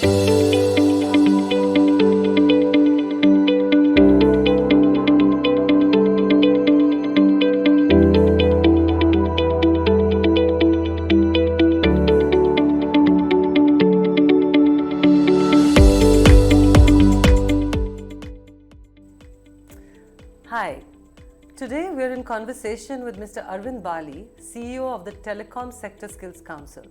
Hi, today we are in conversation with Mr. Arvind Bali, CEO of the Telecom Sector Skills Council.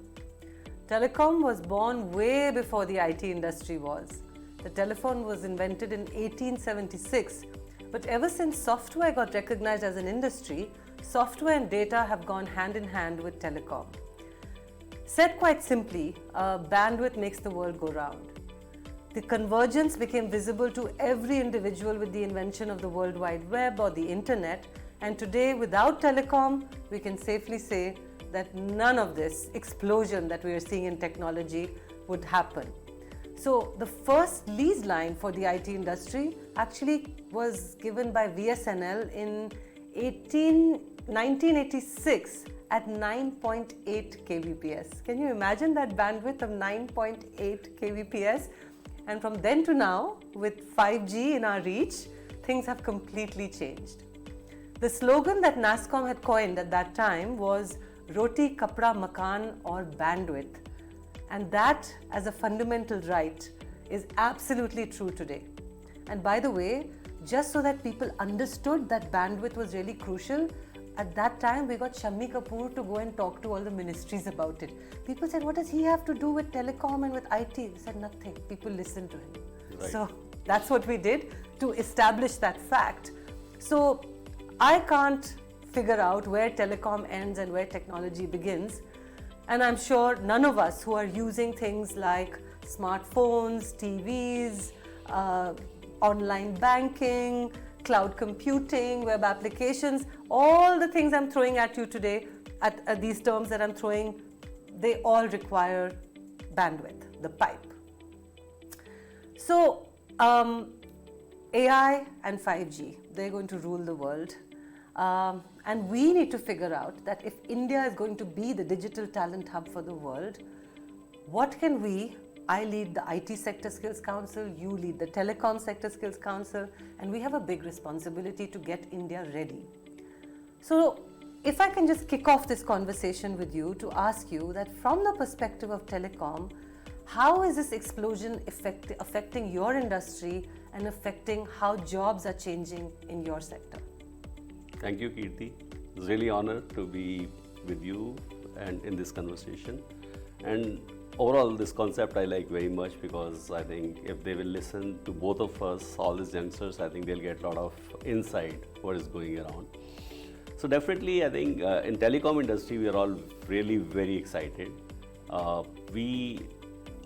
Telecom was born way before the IT industry was. The telephone was invented in 1876, but ever since software got recognized as an industry, software and data have gone hand in hand with telecom. Said quite simply, bandwidth makes the world go round. The convergence became visible to every individual with the invention of the World Wide Web or the internet, and today without telecom, we can safely say that none of this explosion that we are seeing in technology would happen. So the first lease line for the IT industry actually was given by VSNL in 1986 at 9.8 kbps. Can you imagine that bandwidth of 9.8 kbps? And from then to now, with 5G in our reach, things have completely changed. The slogan that Nasscom had coined at that time was Roti Kapra Makan or bandwidth. And that, as a fundamental right, is absolutely true today. And by the way, just so that people understood that bandwidth was really crucial, at that time, we got Shammi Kapoor to go and talk to all the ministries about it. People said, what does he have to do with telecom and with IT? He said, nothing. People listened to him. Right. So that's what we did to establish that fact. So I can't figure out where telecom ends and where technology begins. And I'm sure none of us who are using things like smartphones, TVs, online banking, cloud computing, web applications, all the things I'm throwing at you today, at these terms that I'm throwing, they all require bandwidth, the pipe. So AI and 5G, they're going to rule the world. And we need to figure out that if India is going to be the digital talent hub for the world, what can we, I lead the IT Sector Skills Council, you lead the Telecom Sector Skills Council, and we have a big responsibility to get India ready. So if I can just kick off this conversation with you to ask you that from the perspective of telecom, how is this explosion affecting your industry and affecting how jobs are changing in your sector? Thank you, Kirti. It's really an honor to be with you and in this conversation. And overall, this concept I like very much because I think if they will listen to both of us, all these youngsters, I think they'll get a lot of insight what is going around. So definitely, I think in telecom industry, we are all really very excited. We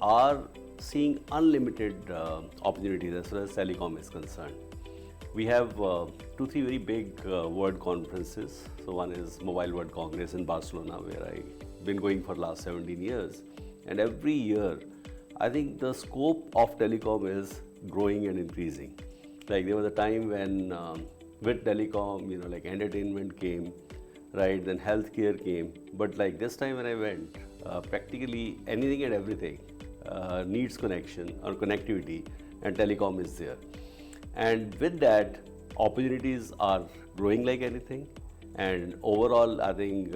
are seeing unlimited opportunities as far as telecom is concerned. We have 2-3 very big world conferences. So one is Mobile World Congress in Barcelona, where I've been going for the last 17 years. And every year, I think the scope of telecom is growing and increasing. Like there was a time when with telecom, like entertainment came, right? Then healthcare came. But like this time when I went, practically anything and everything needs connection or connectivity, and telecom is there. And with that, opportunities are growing like anything. And overall, I think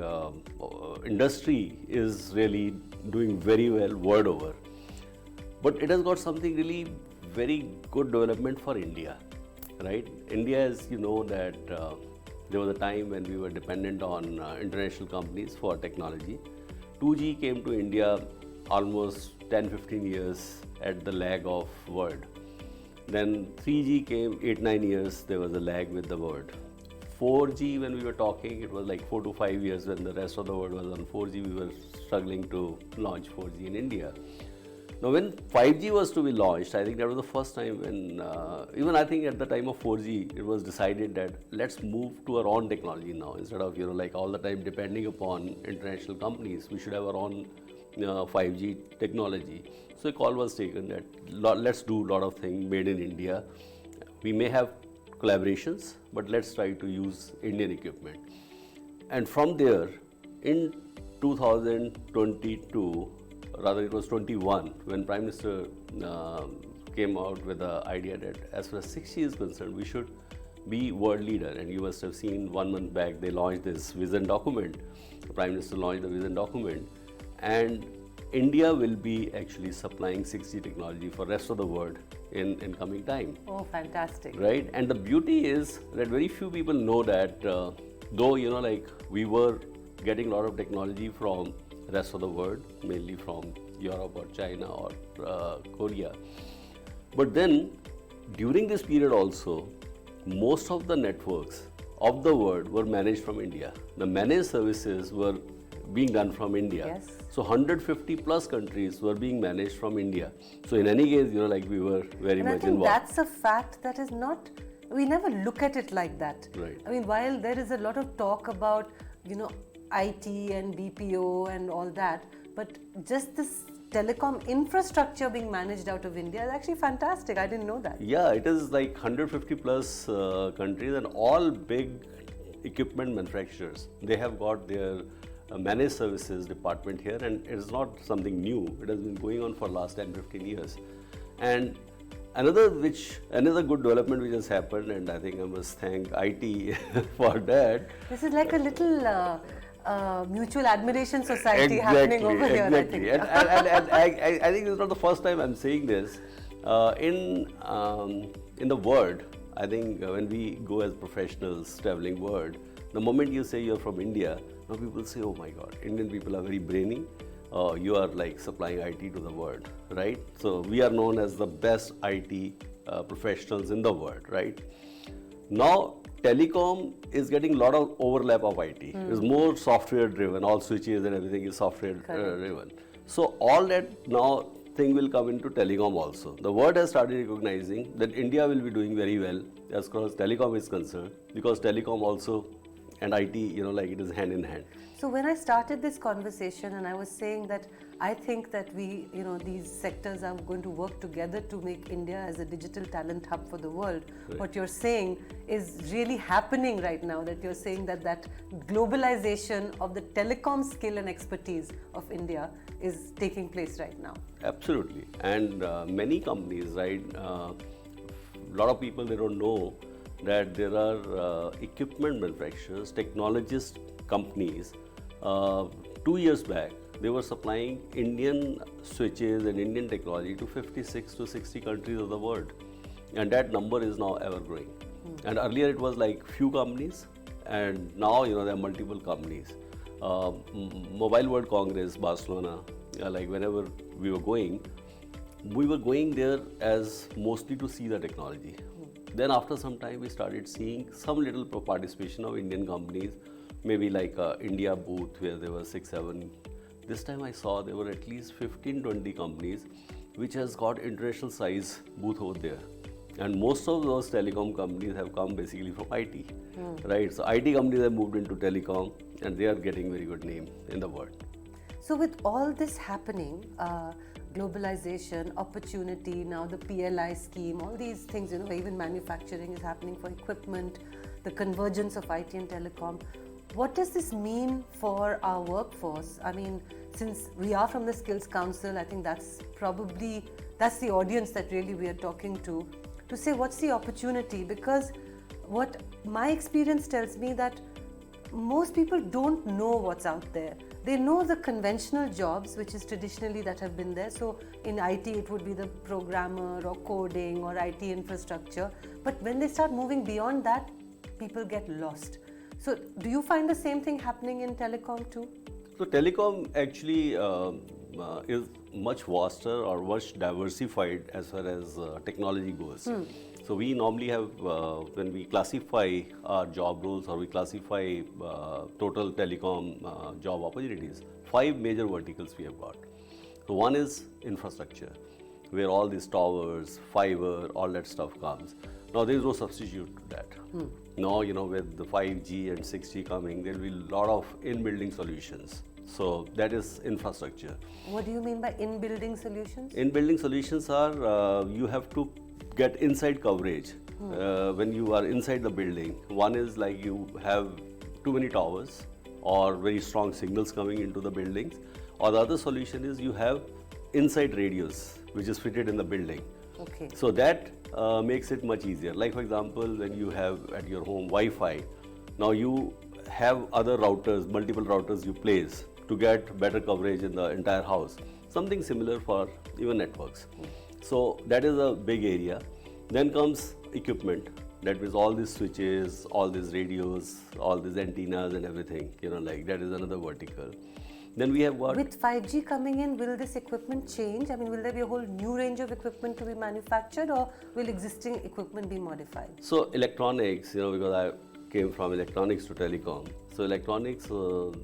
industry is really doing very well world over. But it has got something really very good development for India, right? India, as you know, that there was a time when we were dependent on international companies for technology. 2G came to India almost 10-15 years at the lag of world. Then 3G came 8-9 years, there was a lag with the world. 4G, when we were talking, it was like 4 to 5 years when the rest of the world was on 4G, we were struggling to launch 4G in India. Now when 5G was to be launched, I think that was the first time when, even I think at the time of 4G, it was decided that let's move to our own technology now. Instead of, like all the time depending upon international companies, we should have our own 5G technology. So a call was taken that let's do a lot of things made in India. We may have collaborations, but let's try to use Indian equipment. And from there, in 2022, rather it was 21, when Prime Minister came out with the idea that as far as 6G is concerned, we should be world leader. And you must have seen 1 month back, they launched this vision document. The Prime Minister launched a vision document. And India will be actually supplying 6G technology for rest of the world in coming time. Oh, fantastic. Right? And the beauty is that very few people know that though, you know, like we were getting a lot of technology from rest of the world, mainly from Europe or China or Korea. But then during this period also, most of the networks of the world were managed from India. The managed services were being done from India. Yes. So 150 plus countries were being managed from India. So in any case, you know, like we were very And I much think involved. that's a fact that is not, we never look at it like that. Right. I mean, while there is a lot of talk about, you know, IT and BPO and all that, but just this telecom infrastructure being managed out of India is actually fantastic. I didn't know that. Yeah, it is like 150 plus countries and all big equipment manufacturers. They have got their managed services department here, and it is not something new. It has been going on for last 10-15 years. And another good development which has happened, and I think I must thank IT for that. This is like a little mutual admiration society happening over here, I think. And I think it's not the first time I'm saying this. In the world, I think when we go as professionals traveling world, the moment you say you're from India, now people say, oh my God, Indian people are very brainy. You are like supplying IT to the world, right? So we are known as the best IT professionals in the world, right? Now, telecom is getting a lot of overlap of IT. It's more software driven, all switches and everything is software driven. So all that now thing will come into telecom also. The world has started recognizing that India will be doing very well as far as telecom is concerned, because telecom also and IT, you know, like it is hand in hand. So when I started this conversation and I was saying that I think that we, you know, these sectors are going to work together to make India as a digital talent hub for the world. Right. What you're saying is really happening right now, that you're saying that globalization of the telecom skill and expertise of India is taking place right now. Absolutely. And many companies, right, a lot of people, they don't know that there are equipment manufacturers, technologist companies. 2 years back, they were supplying Indian switches and Indian technology to 56 to 60 countries of the world. And that number is now ever growing. And earlier it was like few companies, and now, you know, there are multiple companies. Mobile World Congress, Barcelona, like whenever we were going there as mostly to see the technology. Then after some time, we started seeing some little participation of Indian companies, maybe like India booth where there were 6-7. This time I saw there were at least 15-20 companies which has got international size booth over there. And most of those telecom companies have come basically from IT, right? So IT companies have moved into telecom and they are getting very good name in the world. So with all this happening, globalization, opportunity, now the PLI scheme, all these things, you know, even manufacturing is happening for equipment, the convergence of IT and telecom. What does this mean for our workforce? I mean, since we are from the Skills Council, I think that's the audience that really we are talking to say what's the opportunity, because what my experience tells me that most people don't know what's out there. They know the conventional jobs, which is traditionally that have been there. So in IT, it would be the programmer or coding or IT infrastructure. But when they start moving beyond that, people get lost. So do you find the same thing happening in telecom too? So telecom actually is much vaster or much diversified as far as technology goes. So we normally have, when we classify our job roles or we classify total telecom job opportunities, 5 major verticals we have got. So one is infrastructure, where all these towers, fiber, all that stuff comes. Now there is no substitute to that. Now, you know, with the 5G and 6G coming, there will be a lot of in-building solutions. So that is infrastructure. What do you mean by in-building solutions? In-building solutions are, you have to get inside coverage when you are inside the building. One is like you have too many towers or very strong signals coming into the buildings, or the other solution is you have inside radios, which is fitted in the building. Okay. So that makes it much easier. Like for example, when you have at your home Wi-Fi, now you have other routers, multiple routers you place to get better coverage in the entire house. Something similar for even networks. So that is a big area. Then comes equipment. That means all these switches, all these radios, all these antennas and everything, like that is another vertical. Then we have got... With 5G coming in, will this equipment change? I mean, will there be a whole new range of equipment to be manufactured, or will existing equipment be modified? So electronics, because I came from electronics to telecom. So electronics,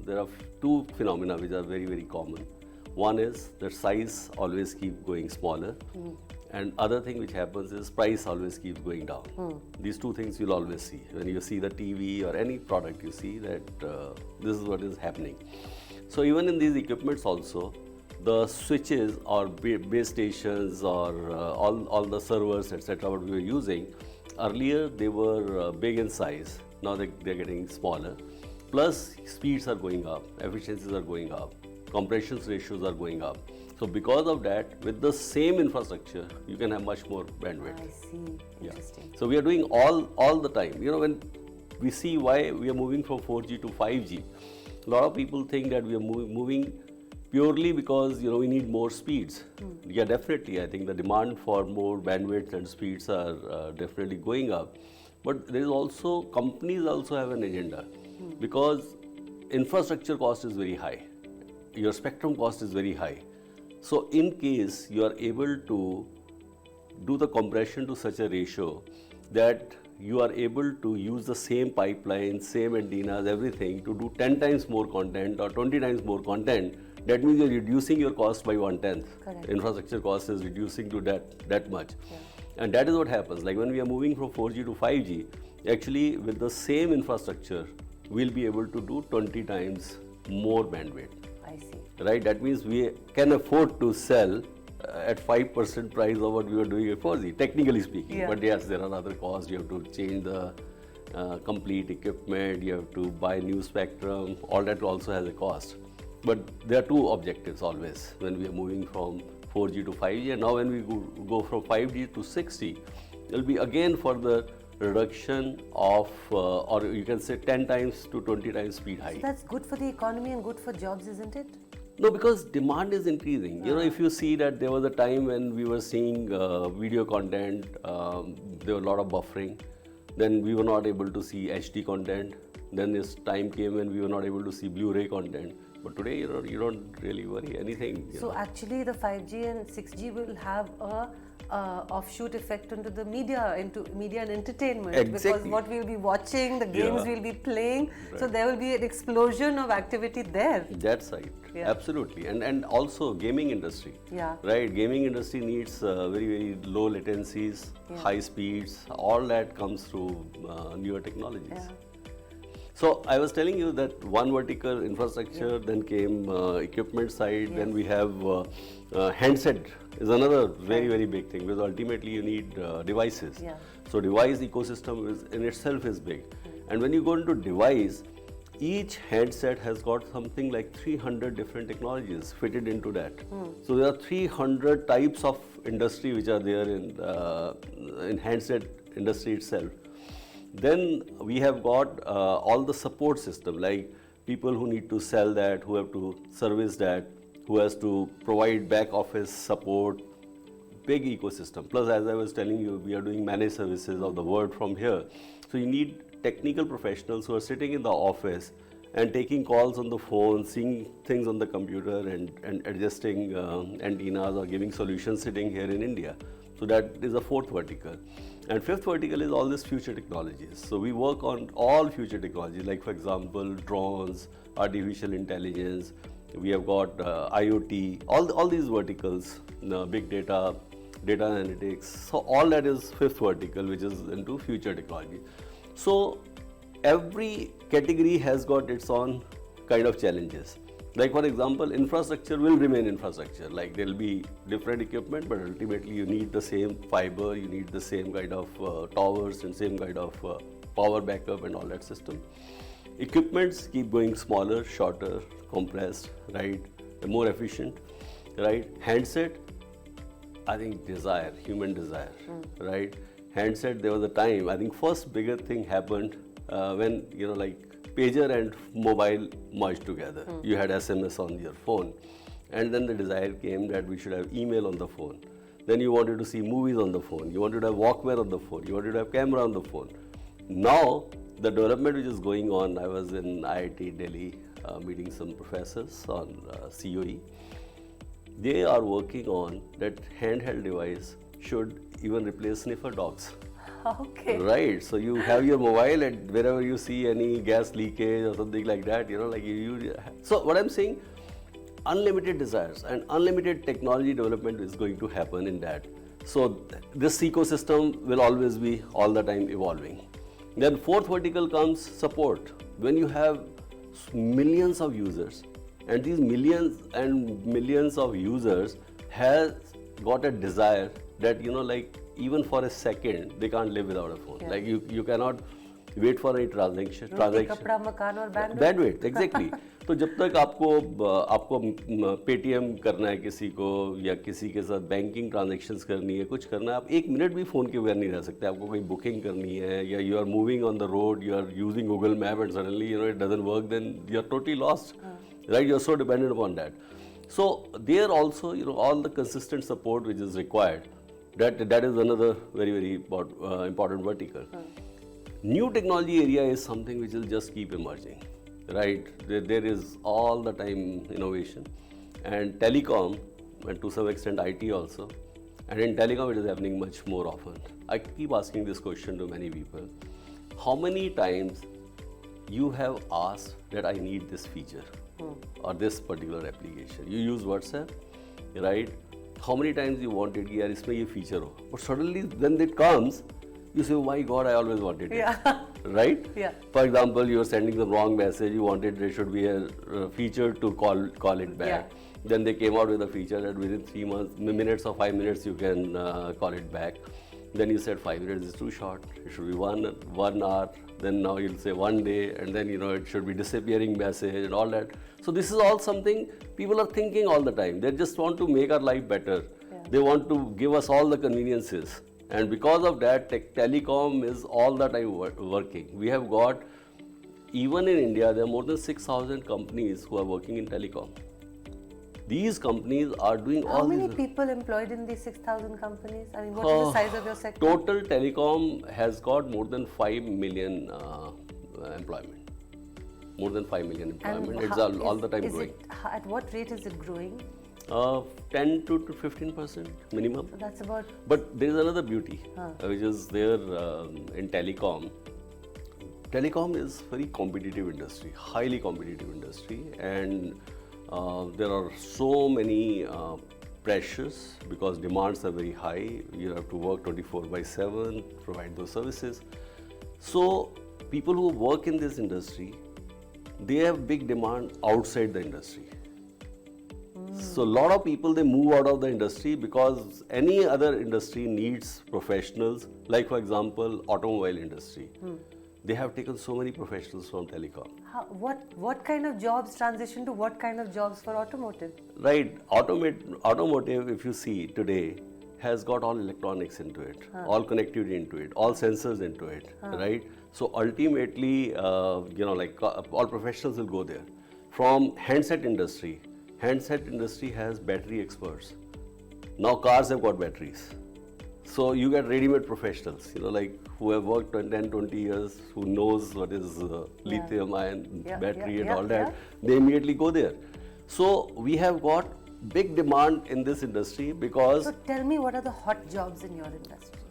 there are two phenomena which are very, very common. One is that size always keep going smaller. And other thing which happens is price always keeps going down. These two things you'll always see. When you see the TV or any product, you see that this is what is happening. So even in these equipments also, the switches or base stations or all the servers, etc., what we were using, earlier they were big in size. Now they're getting smaller. Plus speeds are going up, efficiencies are going up, compression ratios are going up. So because of that, with the same infrastructure, you can have much more bandwidth. I see. Interesting. Yeah. So we are doing all the time. When we see why we are moving from 4G to 5G, a lot of people think that we are moving purely because we need more speeds. Yeah, definitely. I think the demand for more bandwidth and speeds are definitely going up. But there is also, companies also have an agenda because infrastructure cost is very high. Your spectrum cost is very high. So in case you are able to do the compression to such a ratio that you are able to use the same pipeline, same antennas, everything to do 10 times more content or 20 times more content, that means you are reducing your cost by 1/10. Correct. Infrastructure cost is reducing to that much. Yeah. And that is what happens. Like when we are moving from 4G to 5G, actually with the same infrastructure, we'll be able to do 20 times more bandwidth. I see. Right? That means we can afford to sell at 5% price of what we were doing at 4G, technically speaking. Yeah. But yes, there are other costs. You have to change the complete equipment, you have to buy new spectrum, all that also has a cost. But there are two objectives always when we are moving from 4G to 5G, and now when we go from 5G to 6G, it will be again for the reduction of, or you can say 10 times to 20 times speed high. So that's good for the economy and good for jobs, isn't it? No, because demand is increasing. If you see that there was a time when we were seeing video content, there was a lot of buffering. Then we were not able to see HD content. Then this time came when we were not able to see Blu-ray content. But today, you don't really worry anything. So actually, the 5G and 6G will have a offshoot effect into the media, into media and entertainment. Exactly. Because what we'll be watching, the games we'll be playing, so there will be an explosion of activity there. That's right. Yeah. Absolutely. And also gaming industry. Yeah. Right. Gaming industry needs very, very low latencies, high speeds. All that comes through newer technologies. Yeah. So I was telling you that one vertical infrastructure, then came equipment side, then we have handset is another very, very big thing because ultimately you need devices. Yeah. So device ecosystem is in itself is big. And when you go into device, each handset has got something like 300 different technologies fitted into that. So there are 300 types of industry which are there in handset industry itself. Then we have got all the support system, like people who need to sell that, who have to service that, who has to provide back office support, big ecosystem. Plus, as I was telling you, we are doing managed services of the world from here. So you need technical professionals who are sitting in the office and taking calls on the phone, seeing things on the computer and adjusting antennas or giving solutions sitting here in India. So that is the fourth vertical. And fifth vertical is all these future technologies. So we work on all future technologies, like for example, drones, artificial intelligence, we have got IoT, all these verticals, big data, data analytics. So all that is fifth vertical, which is into future technology. So every category has got its own kind of challenges. Like for example, infrastructure will remain infrastructure. Like there will be different equipment, but ultimately you need the same fiber, you need the same kind of towers and same kind of power backup and all that system. Equipments keep going smaller, shorter, compressed, right, more efficient. right? Handset, I think desire, human desire, right? Handset, there was a time, I think first bigger thing happened when, like pager and mobile merged together. You had SMS on your phone. And then the desire came that we should have email on the phone. Then you wanted to see movies on the phone. You wanted to have Walkman on the phone. You wanted to have camera on the phone. Now, the development which is going on, I was in IIT Delhi meeting some professors on COE. They are working on that handheld device should even replace sniffer dogs. Okay. Right. So you have your mobile and wherever you see any gas leakage or something like that, So what I'm saying, unlimited desires and unlimited technology development is going to happen in that. So this ecosystem will always be all the time evolving. Then fourth vertical comes support. When you have millions of users, and these millions and millions of users has got a desire that, like even for a second, they can't live without a phone. Yeah. Like you cannot wait for any transaction. कपड़ा, मकान और Bandwidth, exactly. तो जब तक आपको Paytm करना है किसी को या किसी के साथ बैंकिंग ट्रांजैक्शंस करनी है, कुछ करना है, आप एक मिनट भी फ़ोन के बगैर नहीं रह सकते. आपको कोई बुकिंग करनी है या you are moving on the road, you are using Google map and suddenly it doesn't work, then you are totally lost, right? You are so dependent upon that. So there also, all the consistent support which is required, that is another very, very important vertical. New technology area is something which will just keep emerging, right? There is all the time innovation, and telecom, and to some extent IT also, and in telecom it is happening much more often. I keep asking this question to many people: how many times you have asked that I need this feature or this particular application? You use WhatsApp, right? How many times you wanted, yaar, isme ye feature ho, but suddenly when it comes, you say, oh my God, I always wanted it. Yeah. Right? Yeah. For example, you are sending the wrong message, you wanted there should be a feature to call it back. Yeah. Then they came out with a feature that within 3 minutes or 5 minutes you can call it back. Then you said 5 minutes is too short, it should be one hour. Then now you'll say 1 day, and then it should be disappearing message and all that. So this is all something people are thinking all the time. They just want to make our life better. Yeah. They want to give us all the conveniences. And because of that, telecom is all the time working. We have got, even in India, there are more than 6,000 companies who are working in telecom. These companies are doing How all many these. people employed in these 6,000 companies? I mean, what is the size of your sector? Total telecom has got more than 5 million employment. More than 5 million employment. It's all the time growing. At what rate is it growing? 10 to 15% minimum. So that's about. But there is another beauty which is there in telecom. Telecom is very competitive industry, highly competitive industry, and there are so many pressures because demands are very high. You have to work 24/7, provide those services. So people who work in this industry, they have big demand outside the industry. So a lot of people, they move out of the industry because any other industry needs professionals. Like for example, automobile industry. They have taken so many professionals from telecom. What kind of jobs transition to what kind of jobs for automotive? Right. Automotive, if you see today, has got all electronics into it, all connectivity into it, all sensors into it, right? So ultimately, all professionals will go there. From handset industry has battery experts. Now cars have got batteries. So you get ready-made professionals, who have worked 10, 20 years, who knows what is lithium-ion battery and all that. They immediately go there. So we have got big demand in this industry because... So tell me, what are the hot jobs in your industry?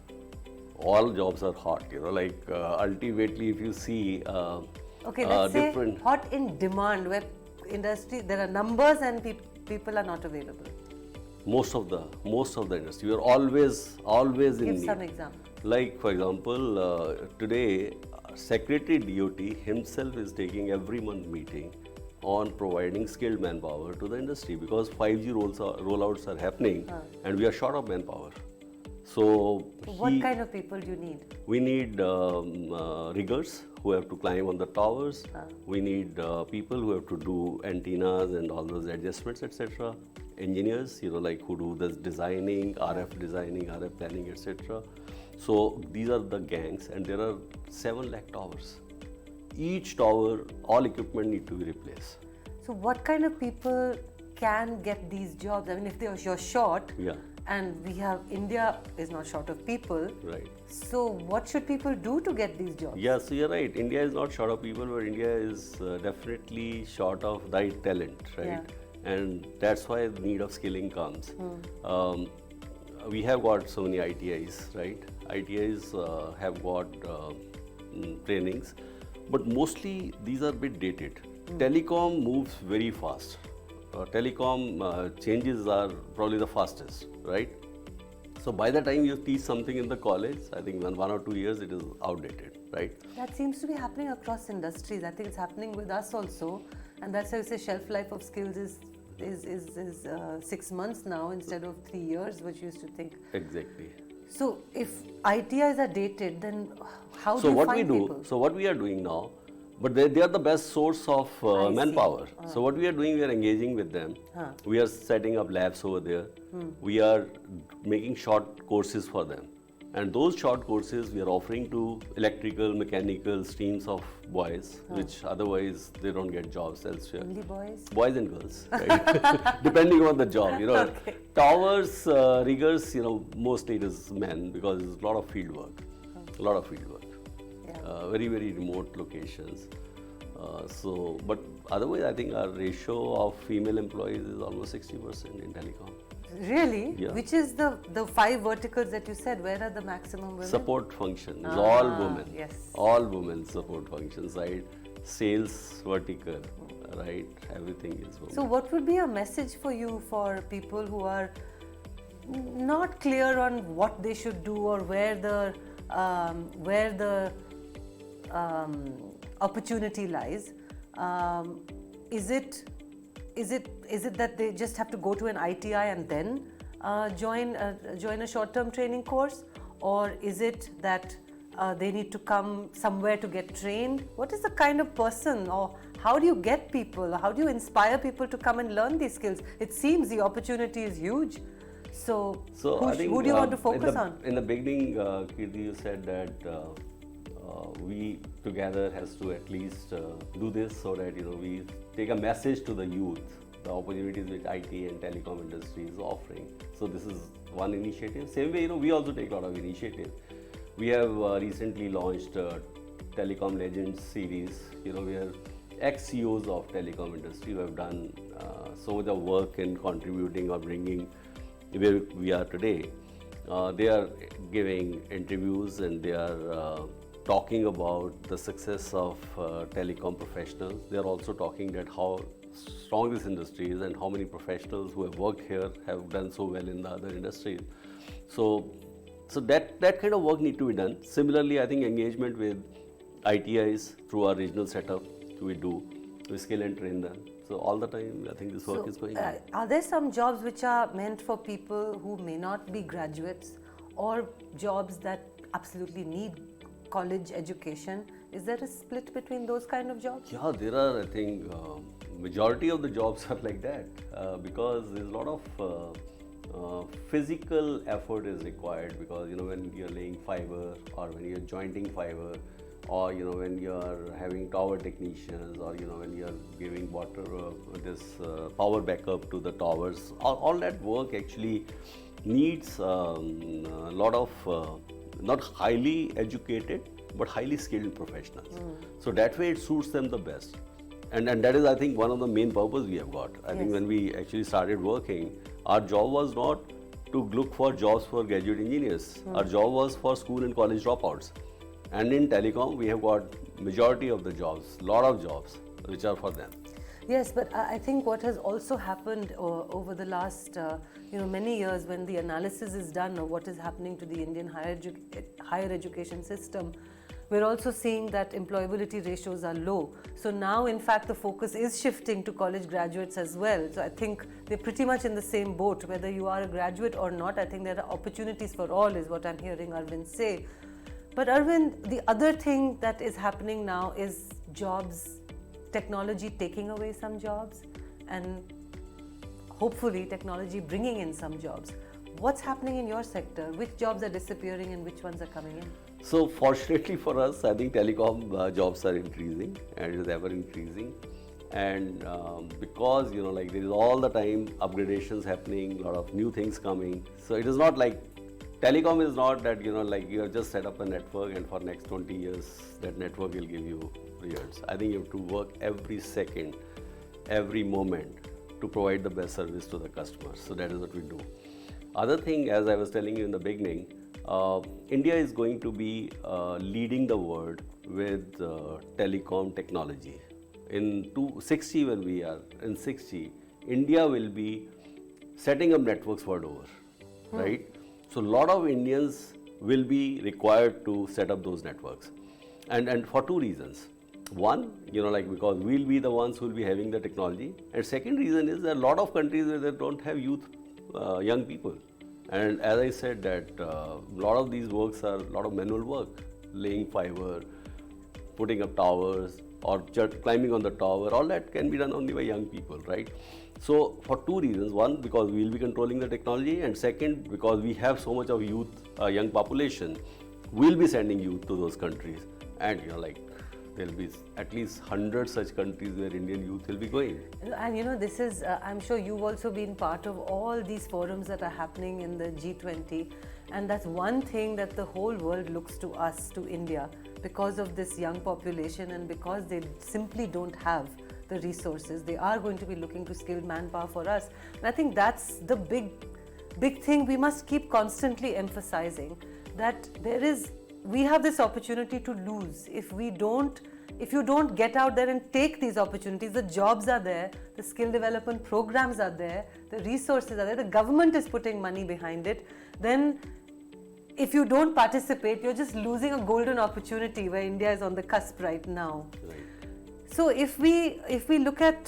All jobs are hot, ultimately if you see... okay, let's say hot in demand, where industry, there are numbers and people are not available. Most of the industry, you are always in need. Give some example. Like for example, today Secretary DOT himself is taking every month meeting on providing skilled manpower to the industry because 5G rollouts are happening and we are short of manpower. So what kind of people do you need? We need riggers who have to climb on the towers. We need people who have to do antennas and all those adjustments, etc. engineers, like who do this designing, RF designing, RF planning, etc. So these are the gangs, and there are 7 lakh towers. Each tower, all equipment need to be replaced. So what kind of people can get these jobs? I mean, if you're short, and India is not short of people. Right. So what should people do to get these jobs? Yeah, so you're right. India is not short of people, but India is definitely short of the right talent, right? Yeah. And that's why the need of skilling comes. We have got so many IT-ITeS, right? IT-ITeS have got trainings, but mostly these are a bit dated. Telecom moves very fast. Telecom changes are probably the fastest, right? So by the time you teach something in the college, I think in 1 or 2 years it is outdated, right? That seems to be happening across industries. I think it's happening with us also, and that's why I say shelf life of skills is 6 months now instead of 3 years, which you used to think. Exactly. So if ITIs are dated, then how do you find people? So what we are doing now, but they are the best source of manpower. So what we are doing, we are engaging with them. We are setting up labs over there. We are making short courses for them. And those short courses we are offering to electrical, mechanical streams of boys, which otherwise they don't get jobs elsewhere. Only boys? Boys and girls, right? Depending on the job, Okay. Towers, riggers, mostly it is men because it's a lot of field work. A lot of field work. Very, very remote locations. But otherwise, I think our ratio of female employees is almost 60% in telecom. Really? Yeah. Which is the 5 verticals that you said? Where are the maximum women? Support functions, all women. Yes. All women support functions, right? Sales vertical, right? Everything is women. So what would be a message for you for people who are not clear on what they should do or where the opportunity lies? Is it that they just have to go to an ITI and then join a short-term training course, or is it that they need to come somewhere to get trained? What is the kind of person, or how do you get people? How do you inspire people to come and learn these skills? It seems the opportunity is huge. So I think, who do you want to focus on? In the beginning, Kirti, you said that we together has to at least do this so that we take a message to the youth, the opportunities which IT and telecom industry is offering. So this is one initiative. Same way, we also take a lot of initiative. We have recently launched Telecom Legends series, where ex-CEOs of telecom industry who have done so much of work in contributing or bringing where we are today. They are giving interviews and they are talking about the success of telecom professionals. They are also talking that how strong this industry is and how many professionals who have worked here have done so well in the other industries. So that kind of work need to be done. Similarly, I think engagement with ITIs through our regional setup, we skill and train them. So all the time, I think this work is going on. Are there some jobs which are meant for people who may not be graduates, or jobs that absolutely need college education? Is there a split between those kind of jobs? Yeah, there are. I think majority of the jobs are like that because there's a lot of physical effort is required, because when you're laying fiber or when you're jointing fiber, or when you're having tower technicians, or when you're giving power backup to the towers, all that work actually needs a lot of not highly educated but highly skilled professionals. So that way it suits them the best, and that is, I think, one of the main purpose we have got. I think when we actually started working, our job was not to look for jobs for graduate engineers. Our job was for school and college dropouts. And in telecom, we have got majority of the jobs, lot of jobs, which are for them. Yes, but I think what has also happened over the last many years, when the analysis is done of what is happening to the Indian higher education system, we're also seeing that employability ratios are low. So now, in fact, the focus is shifting to college graduates as well. So I think they're pretty much in the same boat. Whether you are a graduate or not, I think there are opportunities for all, is what I'm hearing Arvind say. But Arvind, the other thing that is happening now is technology taking away some jobs and hopefully technology bringing in some jobs. What's happening in your sector? Which jobs are disappearing and which ones are coming in? So fortunately for us, I think telecom jobs are increasing and it is ever increasing. And because there is all the time upgradations happening, a lot of new things coming. So it is not like telecom is not that you have just set up a network and for next 20 years that network will give you results. I think you have to work every second, every moment to provide the best service to the customers. So that is what we do. Other thing, as I was telling you in the beginning, India is going to be leading the world with telecom technology. In 6G, when we are in 6G, India will be setting up networks world over, right? So a lot of Indians will be required to set up those networks, and for two reasons. One, because we'll be the ones who will be having the technology, and second reason is that a lot of countries where they don't have youth, young people, and as I said that a lot of these works are a lot of manual work, laying fiber, putting up towers, or just climbing on the tower. All that can be done only by young people, right? So for two reasons: one, because we will be controlling the technology, and second, because we have so much of youth, young population, we'll be sending youth to those countries, and there'll be at least 100 such countries where Indian youth will be going. And this is, I'm sure you've also been part of all these forums that are happening in the G20, and that's one thing that the whole world looks to us, to India, because of this young population and because they simply don't have the resources. They are going to be looking to skilled manpower for us. And I think that's the big thing we must keep constantly emphasizing, that we have this opportunity to lose if you don't get out there and take these opportunities. The jobs are there, the skill development programs are there, the resources are there, the government is putting money behind it. Then if you don't participate, you're just losing a golden opportunity where India is on the cusp right now. Right. So if we look at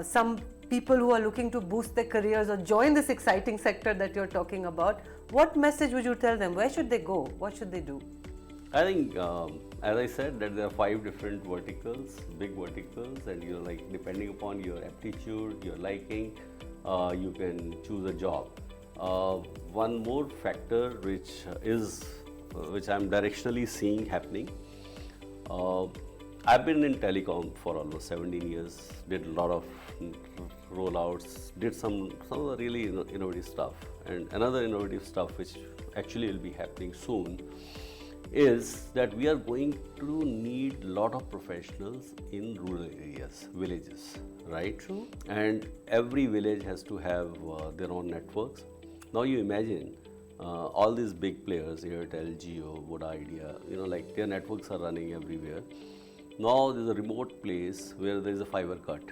some people who are looking to boost their careers or join this exciting sector that you're talking about, what message would you tell them? Where should they go? What should they do? I think, as I said, that there are 5 different verticals, big verticals, and depending upon your aptitude, your liking, you can choose a job. One more factor which I'm directionally seeing happening. I've been in telecom for almost 17 years, did a lot of rollouts, did some of the really innovative stuff. And another innovative stuff which actually will be happening soon is that we are going to need a lot of professionals in rural areas, villages, right? True. And every village has to have their own networks. Now you imagine all these big players, Airtel, Jio, Voda, Idea, their networks are running everywhere. Now there's a remote place where there's a fiber cut.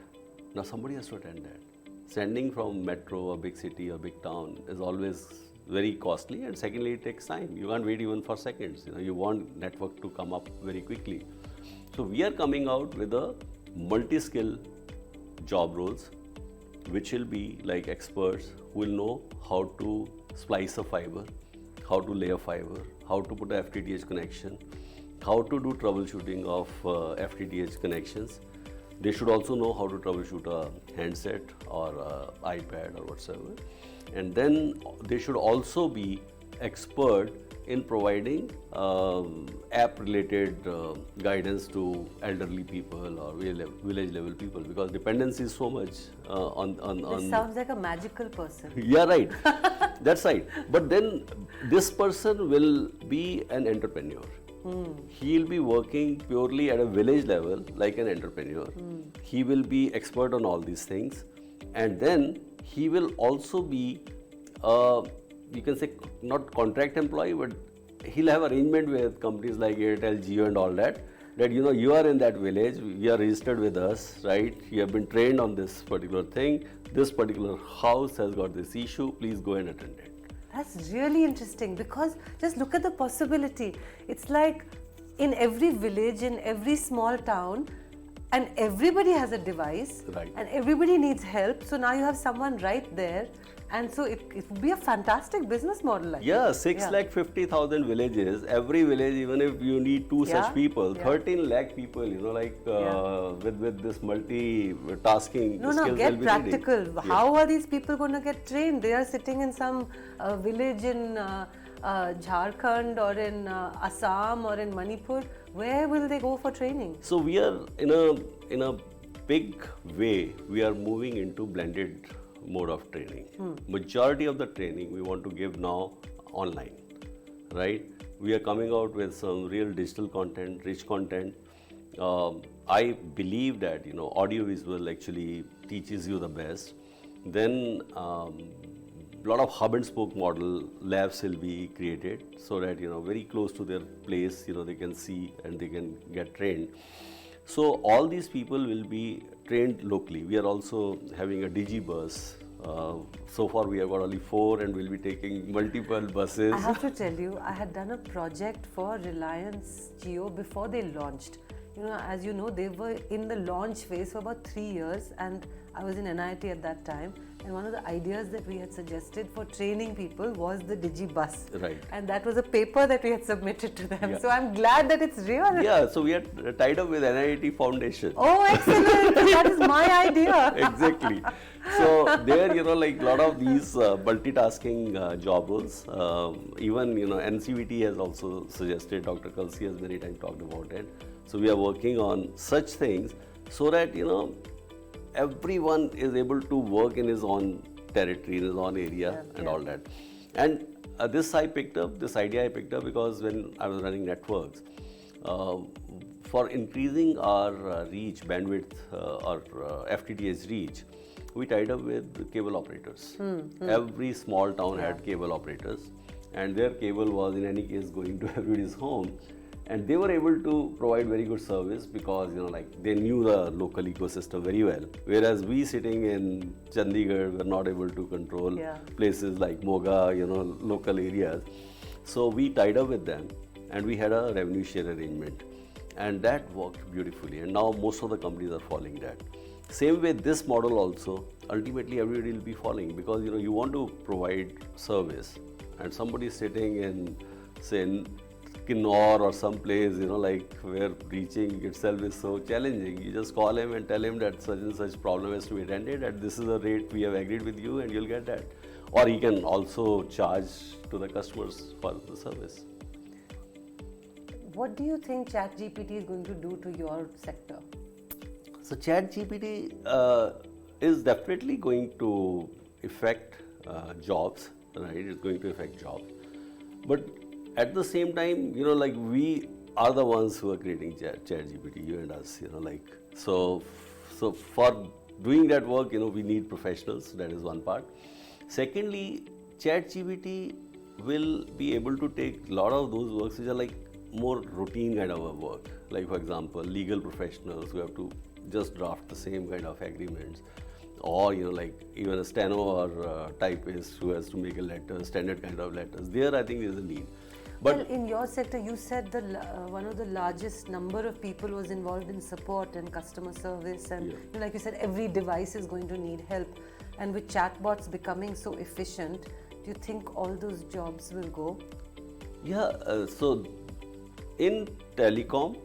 Now somebody has to attend that. Sending from metro, a big city, a big town is always very costly, and secondly, it takes time. You can't wait even for seconds. You want network to come up very quickly. So we are coming out with a multi-skill job roles, which will be like experts who will know how to splice a fiber, how to lay a fiber, how to put a FTTH connection, how to do troubleshooting of FTTH connections. They should also know how to troubleshoot a handset or iPad or whatsoever. And then they should also be expert in providing app-related guidance to elderly people or village-level people, because dependency is so much on. This sounds like a magical person. Yeah, right. That's right. But then this person will be an entrepreneur. He'll be working purely at a village level like an entrepreneur. He will be expert on all these things, and then he will also be, you can say, not contract employee, but he'll have arrangement with companies like Airtel, Jio and all that, that you are in that village, you are registered with us, right? You have been trained on this particular thing, this particular house has got this issue, please go and attend it. That's really interesting, because just look at the possibility. It's like in every village, in every small town, and everybody has a device, right, and everybody needs help. So now you have someone right there And so it would be a fantastic business model. I Yeah, think. 6,50,000 villages. Every village, even if you need two such people, 13 lakh people, with this multi-tasking No, skills they'll get be practical. needing. How are these people going to get trained? They are sitting in some village in Jharkhand or in Assam or in Manipur. Where will they go for training? So we are in a big way. We are moving into blended mode of training. Majority of the training we want to give now online, right? We are coming out with some real digital content, rich content. I believe that audio visual actually teaches you the best. Then lot of hub and spoke model labs will be created so that very close to their place they can see and they can get trained. So all these people will be trained locally. We are also having a DG bus. So far we have got only 4 and we'll be taking multiple buses. I have to tell you, I had done a project for Reliance Jio before they launched. As you know, they were in the launch phase for about 3 years, and I was in NIT at that time. And one of the ideas that we had suggested for training people was the DigiBus. Right. And that was a paper that we had submitted to them. Yeah. So I'm glad that it's real. Yeah, so we are tied up with NIT Foundation. Oh, excellent. That is my idea. Exactly. So there, lot of these multitasking job roles. Even, NCVT has also suggested, Dr. Kalsi has many times talked about it. So we are working on such things so that, everyone is able to work in his own territory, in his own area and all that. And this idea I picked up because when I was running networks, for increasing our reach, bandwidth or FTTH reach, we tied up with cable operators. Every small town had cable operators, and their cable was in any case going to everybody's home. And they were able to provide very good service because they knew the local ecosystem very well. Whereas we sitting in Chandigarh were not able to control places like Moga, local areas. So we tied up with them and we had a revenue share arrangement, and that worked beautifully. And now most of the companies are following that. Same way, this model also, ultimately everybody will be following because you want to provide service, and somebody sitting in, say, Kinnaur or some place, where reaching itself is so challenging. You just call him and tell him that such and such problem has to be attended, and this is the rate we have agreed with you, and you'll get that. Or he can also charge to the customers for the service. What do you think ChatGPT is going to do to your sector? So ChatGPT is definitely going to affect jobs, right? It's going to affect jobs. But at the same time, we are the ones who are creating ChatGPT, you and us, So for doing that work, we need professionals. That is one part. Secondly, ChatGPT will be able to take a lot of those works which are more routine kind of a work. Like for example, legal professionals who have to just draft the same kind of agreements, or even a steno or typist who has to make a letter, standard kind of letters. There, I think there is a need. But well, in your sector, you said one of the largest number of people was involved in support and customer service, and like you said, every device is going to need help. And with chatbots becoming so efficient, do you think all those jobs will go? Yeah. So in telecom,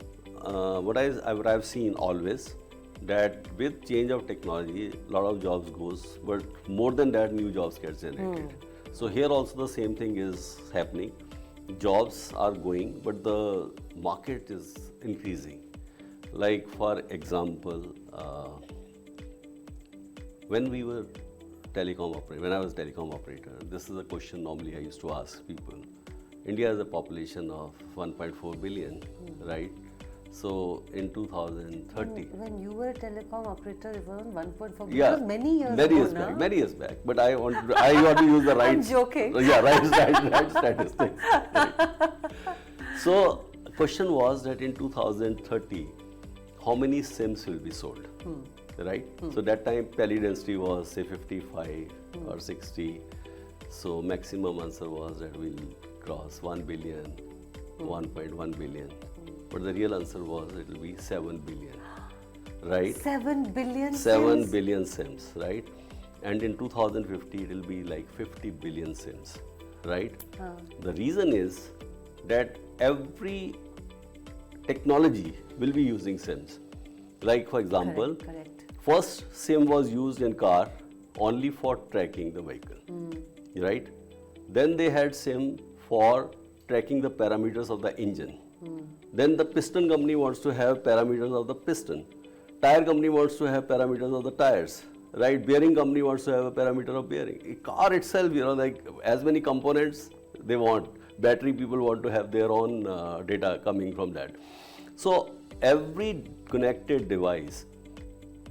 what I've seen always, that with change of technology, a lot of jobs goes, but more than that, new jobs get generated. So here also the same thing is happening. Jobs are going, but the market is increasing. Like for example, when I was telecom operator, this is a question normally I used to ask people. India has a population of 1.4 billion, right? So in 2030. When you were a telecom operator, it was 1.4 billion. Yeah, It was many years ago. Many years back. But I want to use the right. I'm joking. Yeah, right statistics. Right. So question was that in 2030, how many SIMs will be sold? Right? So that time tele density was say 55 or 60. So maximum answer was that we'll cross 1 billion, 1.1 billion. But the real answer was it will be 7 billion, right? 7 billion 7 SIMs? billion SIMs, right? and in 2050 it will be like 50 billion SIMs, right? The reason is that every technology will be using SIMs. Like for example, Correct. first SIM was used in car only for tracking the vehicle, right? Then they had SIM for tracking the parameters of the engine. Then the piston company wants to have parameters of the piston. Tire company wants to have parameters of the tires, right? Bearing company wants to have a parameter of bearing. A car itself, like as many components they want. Battery people want to have their own data coming from that. So every connected device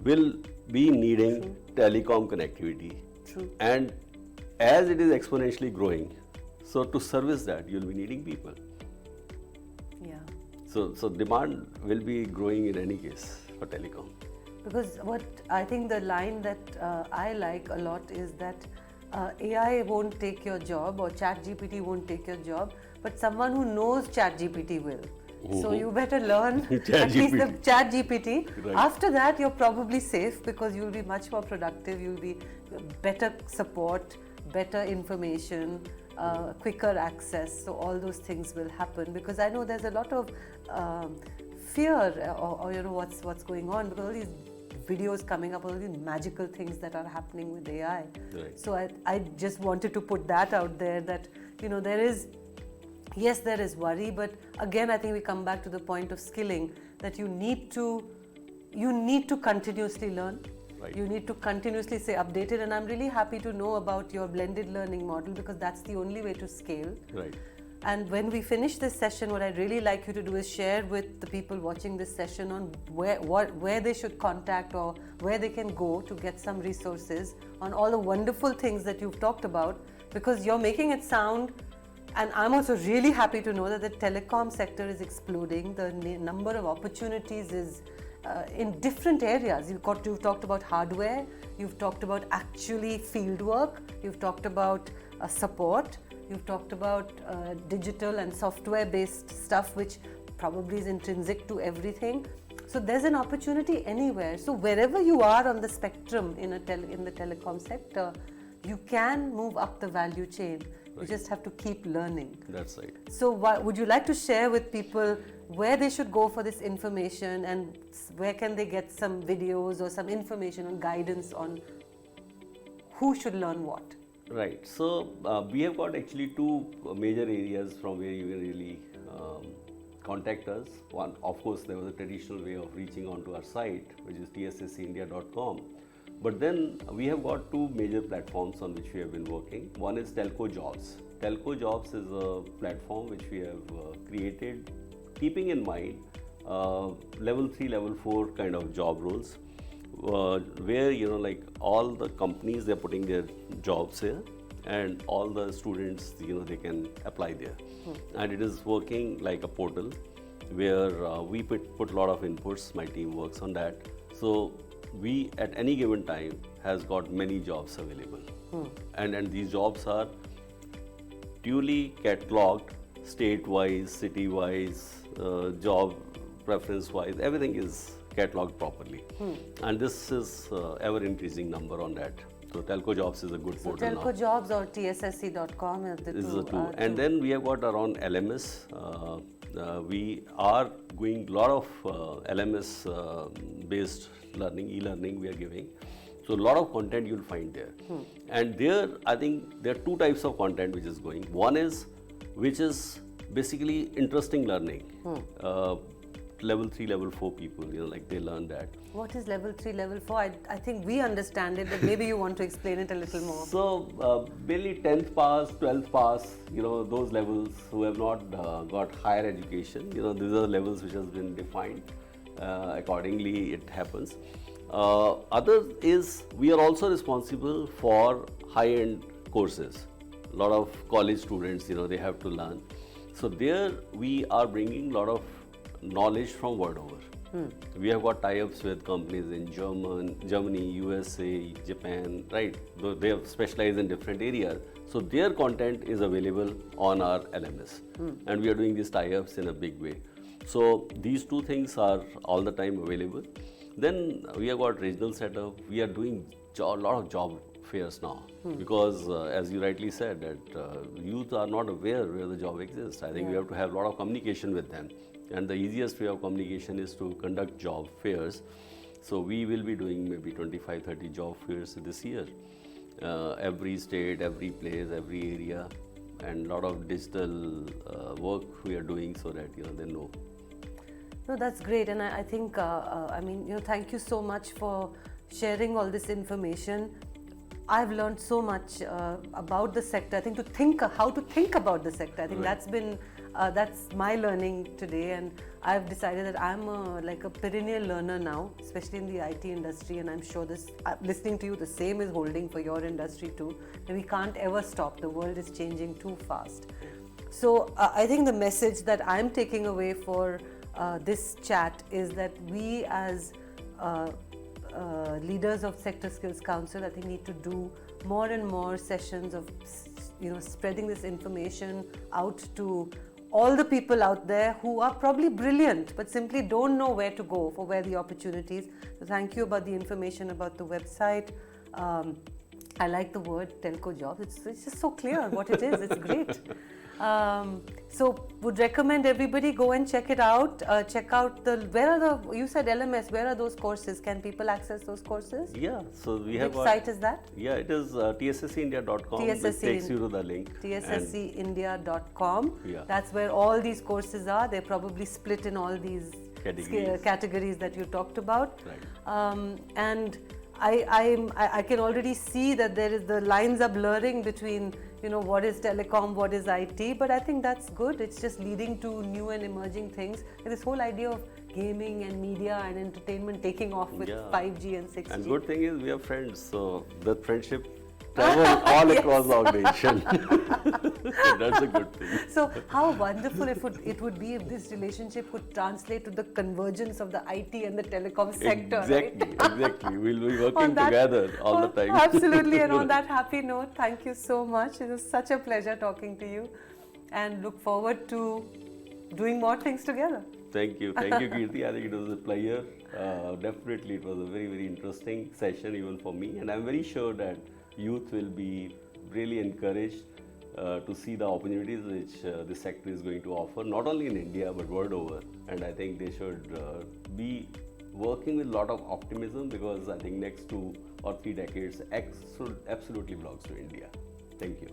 will be needing telecom connectivity. True. And as it is exponentially growing, so to service that, you'll be needing people. Yeah. So demand will be growing in any case for telecom. Because what I think the line that I like a lot is that AI won't take your job or ChatGPT won't take your job, but someone who knows ChatGPT will. So you better learn at least the ChatGPT. Right. After that, you're probably safe because you'll be much more productive. You'll be better support, better information, quicker access. So all those things will happen because I know there's a lot of fear or what's going on because all these videos coming up, all these magical things that are happening with AI. Right. So I just wanted to put that out there that there is. Yes, there is worry, but again, I think we come back to the point of skilling that you need to continuously learn. Right. You need to continuously stay updated, and I'm really happy to know about your blended learning model because that's the only way to scale. Right. And when we finish this session, what I'd really like you to do is share with the people watching this session on where they should contact or where they can go to get some resources on all the wonderful things that you've talked about because you're making it sound. And I'm also really happy to know that the telecom sector is exploding. The number of opportunities is in different areas. You've talked about hardware, you've talked about actually field work, you've talked about support, you've talked about digital and software based stuff which probably is intrinsic to everything. So there's an opportunity anywhere. So wherever you are on the spectrum in the telecom sector, you can move up the value chain. You just have to keep learning. That's right. So would you like to share with people where they should go for this information and where can they get some videos or some information and guidance on who should learn what? Right. So we have got actually two major areas from where you can really contact us. One, of course, there was a traditional way of reaching onto our site, which is tsscindia.com. But then we have got two major platforms on which we have been working. One is Telco Jobs. Telco Jobs is a platform which we have created keeping in mind level 3, level 4 kind of job roles where like all the companies, they're putting their jobs here and all the students, they can apply there. And it is working like a portal where we put a lot of inputs. My team works on that. So we at any given time has got many jobs available. And these jobs are duly cataloged state-wise, city-wise, job preference-wise, everything is cataloged properly. And this is ever-increasing number on that. So Telco Jobs is a good portal now. Telco Jobs or tssc.com are the This is two. the two. And then we have got around LMS. We are doing a lot of LMS-based learning, e-learning we are giving. So a lot of content you'll find there. And there, I think there are two types of content which is going. One is, which is basically interesting learning. Level 3, level 4 people, like they learn that. What is level 3, level 4? I think we understand it, but maybe you want to explain it a little more. So, mainly 10th pass, 12th pass, those levels who have not got higher education, these are the levels which has been defined. Accordingly, it happens. Other is, we are also responsible for high-end courses. A lot of college students, they have to learn. So there we are bringing a lot of knowledge from world over. We have got tie-ups with companies in Germany, USA, Japan, right? They have specialized in different areas. So their content is available on our LMS. And we are doing these tie-ups in a big way. So these two things are all the time available. Then we have got regional setup. We are doing a lot of job fairs now, because as you rightly said, that youth are not aware where the job exists. I think we have to have a lot of communication with them, and the easiest way of communication is to conduct job fairs. So we will be doing maybe 25-30 job fairs this year, every state, every place, every area, and a lot of digital work we are doing so that they know. No, that's great, and I think I mean, thank you so much for sharing all this information. I've learned so much about the sector. I think how to think about the sector. I think that's my learning today, and I've decided that I'm like a perennial learner now, especially in the IT industry, and I'm sure this listening to you, the same is holding for your industry too. And we can't ever stop. The world is changing too fast. So I think the message that I'm taking away for this chat is that we as leaders of Sector Skills Council, I think, need to do more and more sessions of spreading this information out to all the people out there who are probably brilliant but simply don't know where to go for where the opportunities. So thank you about the information about the website. I like the word telco jobs. It's just so clear what it is. It's great. So would recommend everybody go and check it out. Check out you said LMS, where are those courses? Can people access those courses? Yeah, so we have. Which site is that? Yeah, it is tsscindia.com. It takes you to the link. tsscindia.com. Yeah. That's where all these courses are. They're probably split in all these categories that you talked about. Right. And I can already see that the lines are blurring between what is telecom, what is IT, but I think that's good. It's just leading to new and emerging things. And this whole idea of gaming and media and entertainment taking off with 5G and 6G. And good thing is we are friends, so that friendship travel all across the organization. That's a good thing. So how wonderful it would be if this relationship could translate to the convergence of the IT and the telecom sector. Exactly, right? exactly. We'll be working together all the time. Absolutely. And on that happy note, thank you so much. It was such a pleasure talking to you, and look forward to doing more things together. Thank you, Kirti. I think it was a pleasure. Definitely, it was a very, very interesting session even for me, and I'm very sure that youth will be really encouraged to see the opportunities which this sector is going to offer, not only in India but world over. And I think they should be working with a lot of optimism, because I think next 2 or 3 decades absolutely belongs to India. Thank you.